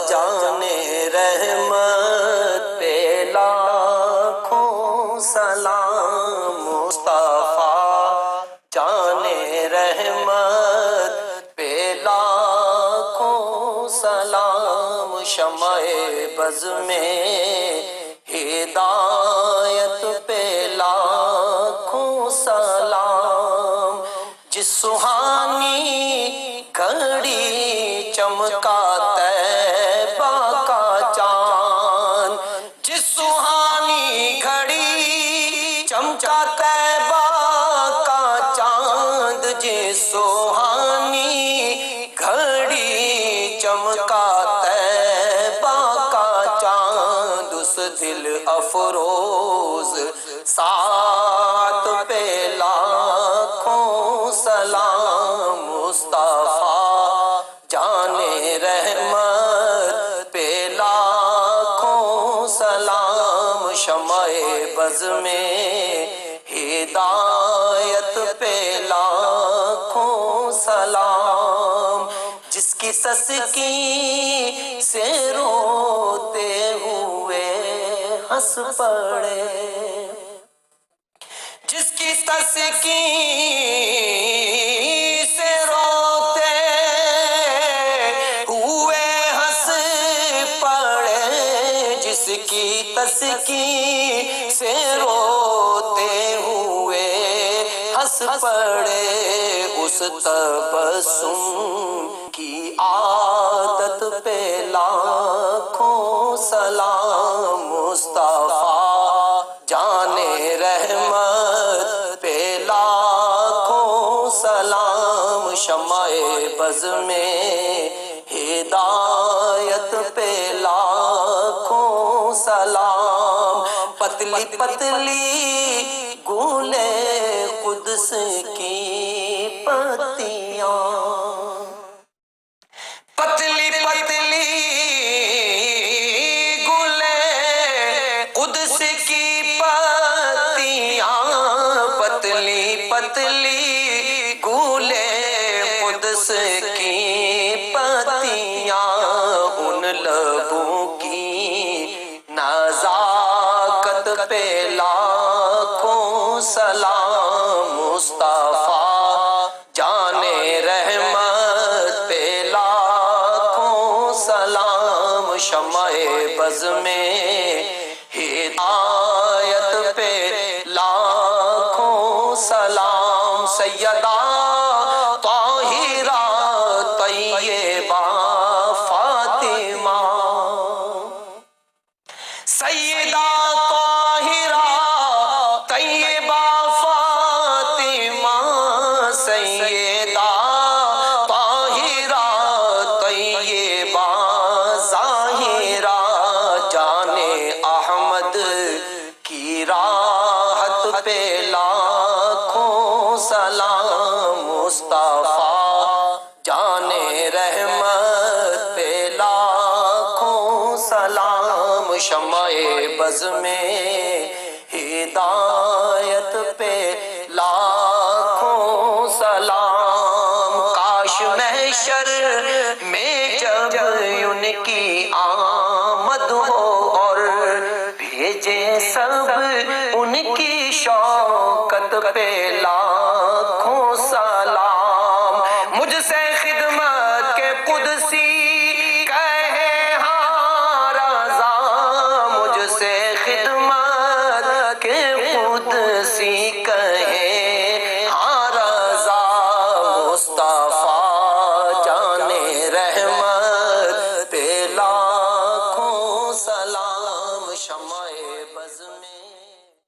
جانے رحمت پہ لاکھوں سلام، مصطفیٰ جانے رحمت پہ لاکھوں سلام، شمع بز میں ہدایت پہ لاکھوں سلام، جس سہانی گھڑی چمکا طیبہ کا چاند، جس سہانی گھڑی چمکا طیبہ کا چاند، جس سہانی گھڑی چمکا طیبہ کا چاند، اس دل افروز ساتھ پہ لاکھوں سلام، مصطفیٰ جانے رحمت پہ لاکھوں سلام، شمع بز میں ہدایت پہ لاکھوں سلام، جس کی تسکین سے روتے ہوئے ہنس پڑے، جس کی تسکین سے روتے ہوئے ہنس پڑے، جس کی تسکین سے روتے ہوئے ہنس پڑے، اس تبسم کی عادت پہ لاکھوں سلام، مصطفیٰ جانے رحمت پہ لاکھوں سلام، شمع بز میں ہدایت پہ لاکھوں سلام، پتلی پتلی گولے قدس کی پتیاں، پتلی پتلی گولے قدس کی پتیاں، پتلی پتلی گولے قدس کی پتیاں، ان لبوں کی نزاکت پہ لاکھوں سلام، مصطفیٰ جانے رحمت پہ لاکھوں سلام، شمع بز میں ہدایت پہ لاکھوں سلام، سیدہ طاہرہ طیبہ فاطمہ، سیدہ طاہرہ طیبہ فاطمہ، سیدہ طاہرہ طیبہ ظاہرہ، جانے احمد کی راحت پہ لاکھوں سلام، مصطفیٰ جانے رحمت پہ لاکھوں سلام، شمع بز میں ہدایت پہ لاکھوں سلام، کاش محشر میں جب ان کی آمد ہو اور بھیجے سب ان کی شوکت پہ لاکھوں سلام، مجھ سے خدمت کے قدسی کہے ہاں رضا، مجھ سے خدمت کے قدسی کہے